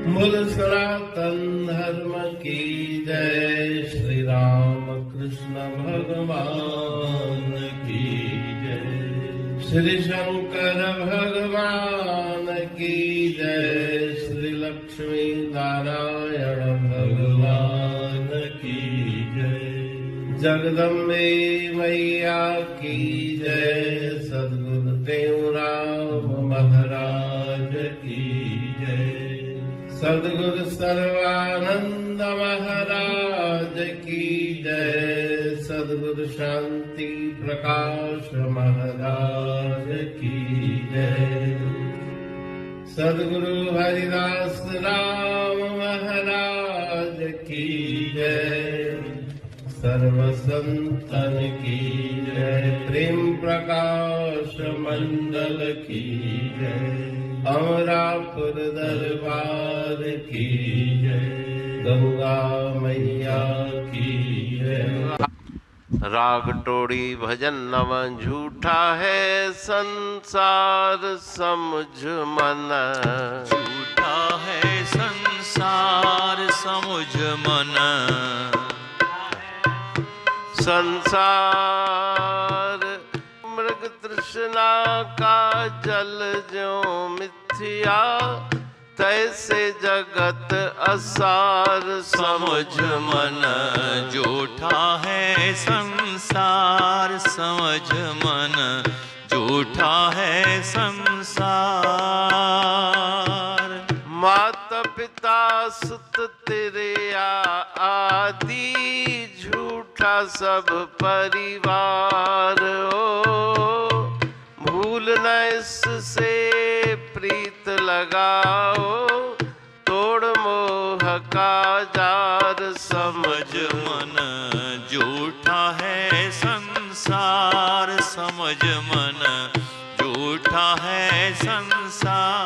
मूल सनातन धर्म की जय। श्री राम कृष्ण भगवान की जय। श्री शंकर भगवान की जय। श्री लक्ष्मी नारायण भगवान की जय। जगदम्बे मैया की जय। सद्गुरुदेव राम महाराज की जय। सद्गुरु सर्वानंद महाराज की जय। सद्गुरु शांति प्रकाश महाराज की जय। सद्गुरु हरिदास राम महाराज की जय। सर्व संतन की जय। प्रेम प्रकाश मंडल की जय। अमरापुर दरबार की जय। गंगा मैया की जय। राग टोड़ी भजन नव झूठा है संसार समझ मन। झूठा है संसार समझ मन। संसार मृग तृष्णा का जल जो मिथ्या, तैसे जगत असार समझ मन। झूठा है संसार समझ मन। झूठा है संसार। माता पिता सुत तेरे आदि, झूठा सब परिवार हो। भूल न इससे प्रीत लगाओ, तोड़ मोह का जार समझ मन। झूठा है संसार समझ मन। झूठा है संसार।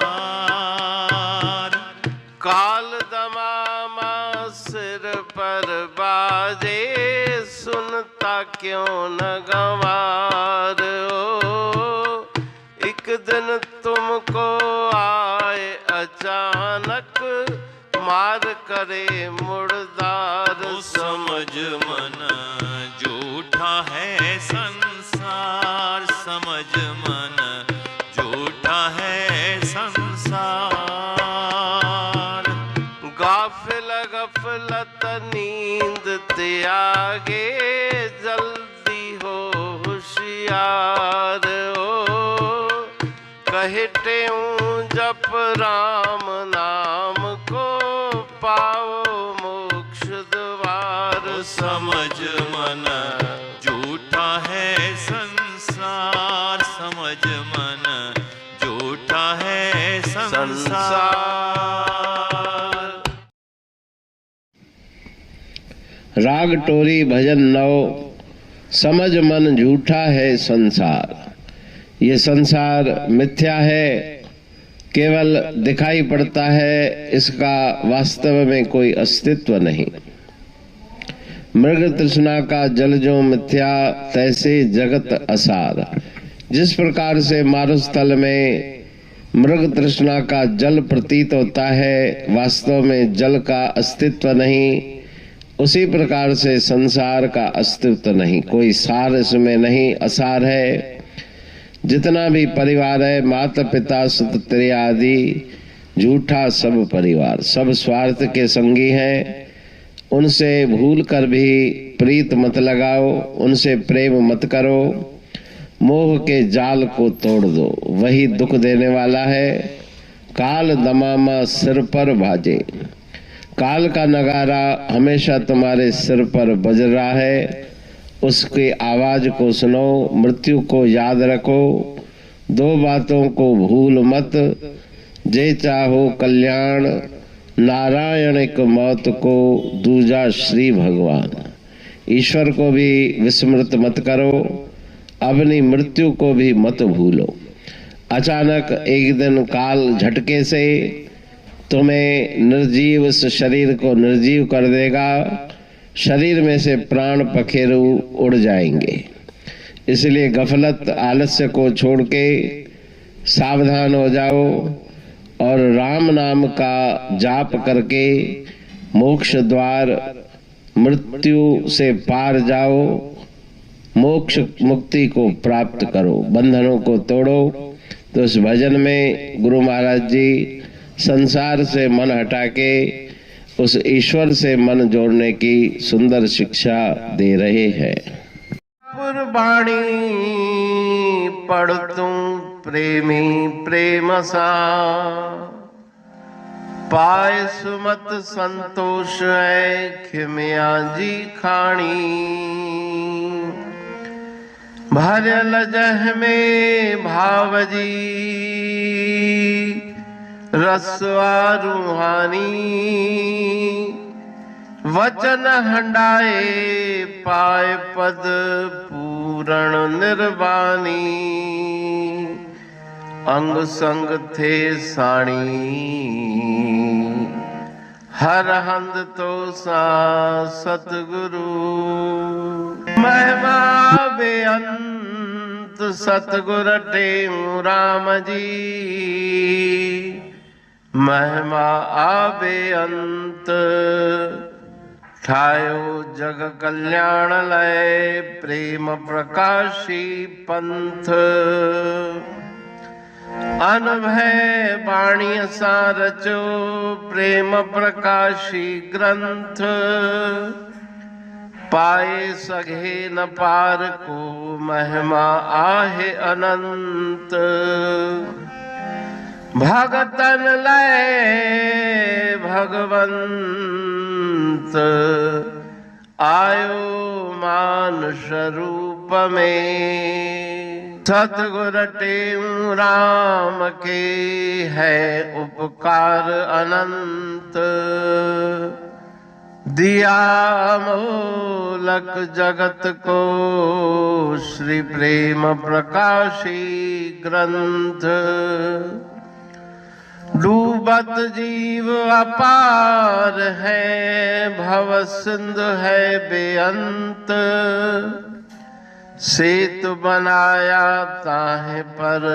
काल दमामा सिर पर बाजे, सुनता क्यों न गंवार हो। एक दिन तुमको आए अचानक, मार करे मुर्दार समझ मन। झूठा है संसार समझ मन। झूठा है संसार। गाफिल गफलत नींद त्यागे, जल्दी हो होशियार हो। कहते हूँ जप राम नाम को, पाओ मोक्ष द्वार समझ मन। झूठा है संसार समझ मन। झूठा है संसार। राग टोरी भजन नव। समझ मन झूठा है संसार। ये संसार मिथ्या है, केवल दिखाई पड़ता है, इसका वास्तव में कोई अस्तित्व नहीं। मृग तृष्णा का जल जो मिथ्या, तैसे जगत असार। जिस प्रकार से मारुस्थल में मृग तृष्णा का जल प्रतीत होता है, वास्तव में जल का अस्तित्व नहीं, उसी प्रकार से संसार का अस्तित्व नहीं, कोई सार इसमें नहीं, असार है। जितना भी परिवार है, माता पिता सुत आदि, झूठा सब परिवार, सब स्वार्थ के संगी हैं। उनसे भूल कर भी प्रीत मत लगाओ, उनसे प्रेम मत करो। मोह के जाल को तोड़ दो, वही दुख देने वाला है। काल दमामा सिर पर भाजे। काल का नगारा हमेशा तुम्हारे सिर पर बज रहा है, उसकी आवाज को सुनो, मृत्यु को याद रखो। दो बातों को भूल मत, जे चाहो कल्याण, नारायण एक मौत को, दूजा श्री भगवान। ईश्वर को भी विस्मृत मत करो, अपनी मृत्यु को भी मत भूलो। अचानक एक दिन काल झटके से तुम्हें निर्जीव इस शरीर को निर्जीव कर देगा। शरीर में से प्राण पखेरु उड़ जाएंगे। इसलिए गफलत आलस्य को छोड़ के सावधान हो जाओ। और राम नाम का जाप करके मोक्ष द्वार मृत्यु से पार जाओ, मोक्ष मुक्ति को प्राप्त करो, बंधनों को तोड़ो। तो इस भजन में गुरु महाराज जी संसार से मन हटा के उस ईश्वर से मन जोड़ने की सुंदर शिक्षा दे रहे हैं। वाणी पढ़ तू प्रेमी प्रेम सा, पाए सुमत संतोष है खिमिया जी खाणी। भरल जह में भाव जी रसवा रूहानी, वचन हंडाए पाए पद पूरण निर्वाणी। अंग संग थे साणी हर हंद तो सा सतगुरु। महिमा बेअंत सतगुर टेऊ राम जी, महिमा आबे अंत ठायो जग कल्याण लय। प्रेम प्रकाशी पंथ अनभय वाणी सारचो, प्रेम प्रकाशी ग्रंथ। पाए सघे न पार को महिमा आहे अनंत। भगतन लय भगवंत, आयो मानुष रूप में। सतगुर टेऊ राम के है उपकार अनंत। दिया मोलक जगत को श्री प्रेम प्रकाशी ग्रंथ। डूबत जीव अपार है, भव सिंध है बेअंत। सेतु बनाया ताहे पर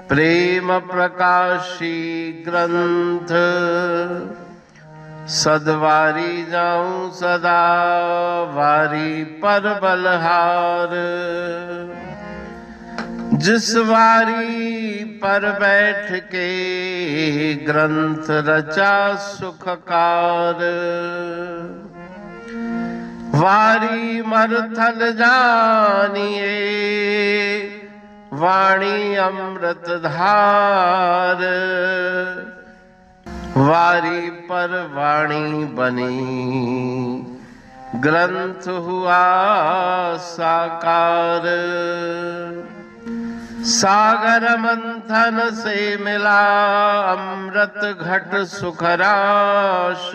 प्रेम प्रकाशी ग्रंथ। सदवारी जाऊं सदा वारी पर बलहार। जिस वारी पर बैठ के ग्रंथ रचा सुखकार। वारी मरथल जानिए वाणी अमृत धार। वारी पर वाणी बनी ग्रंथ हुआ साकार। सागर मंथन से मिला अमृत घट सुखराश।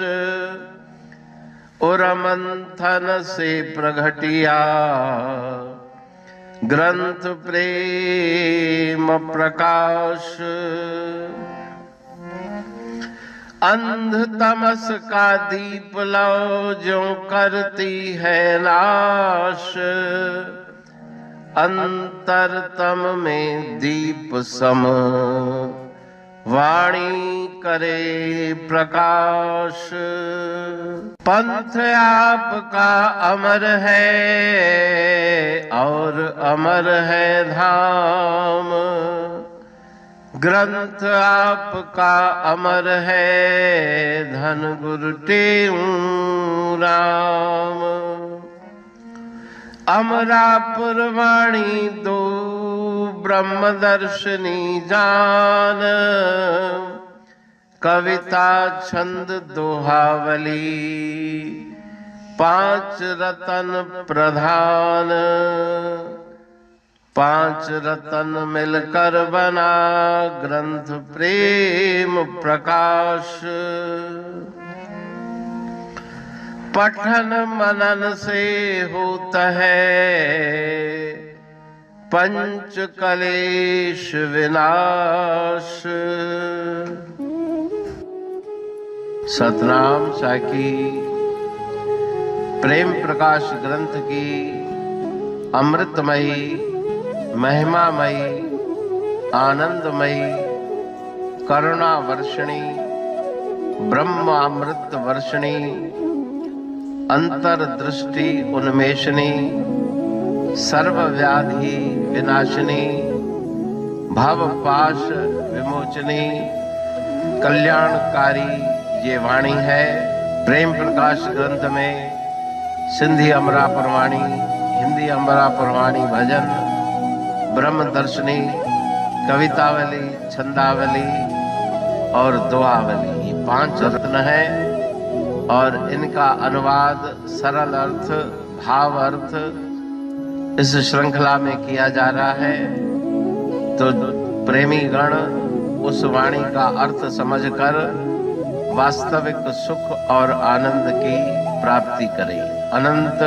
और मंथन से प्रगटिया ग्रंथ प्रेम प्रकाश। अंध तमस का दीप लो जो करती है नाश। अंतरतम में दीप सम वाणी करे प्रकाश। पंथ आपका अमर है और अमर है धाम। ग्रंथ आपका अमर है धन गुरु टेऊ राम। अमरापुर वाणी दो ब्रह्म दर्शनी जान। कविता छंद दोहावली पांच रतन प्रधान। पांच रतन मिलकर बना ग्रंथ प्रेम प्रकाश। पठन मनन से होता है पंच कलेश विनाश। सतनाम साखी प्रेम प्रकाश ग्रंथ की अमृतमयी महिमामयी आनंदमयी करुणा वर्षिणी, ब्रह्मामृत वर्षिणी, अंतर्दृष्टि उन्मेषणी, सर्वव्याधि विनाशिनी, भवपाश विमोचनी, कल्याणकारी ये वाणी है। प्रेम प्रकाश ग्रंथ में सिंधी अमरा पुरवाणी, हिंदी अमरा पुरवाणी भजन, ब्रह्मदर्शनी, कवितावली, छंदावली और दुआवली, ये 5 रत्न हैं और इनका अनुवाद, सरल अर्थ, भाव अर्थ इस श्रृंखला में किया जा रहा है। तो प्रेमी गण उस वाणी का अर्थ समझकर वास्तविक सुख और आनंद की प्राप्ति करें। अनंत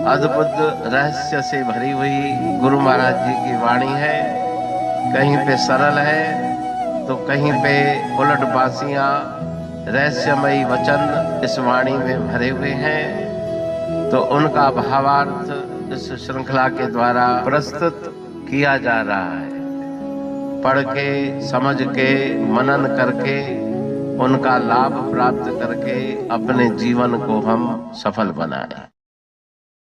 अद्भुत रहस्य से भरी हुई गुरु महाराज जी की वाणी है। कहीं पे सरल है तो कहीं पे उलट बासियां, रहस्यमयी वचन इस वाणी में भरे हुए हैं। तो उनका भावार्थ इस श्रृंखला के द्वारा प्रस्तुत किया जा रहा है। पढ़ के, समझ के, मनन करके, उनका लाभ प्राप्त करके अपने जीवन को हम सफल बनाएं।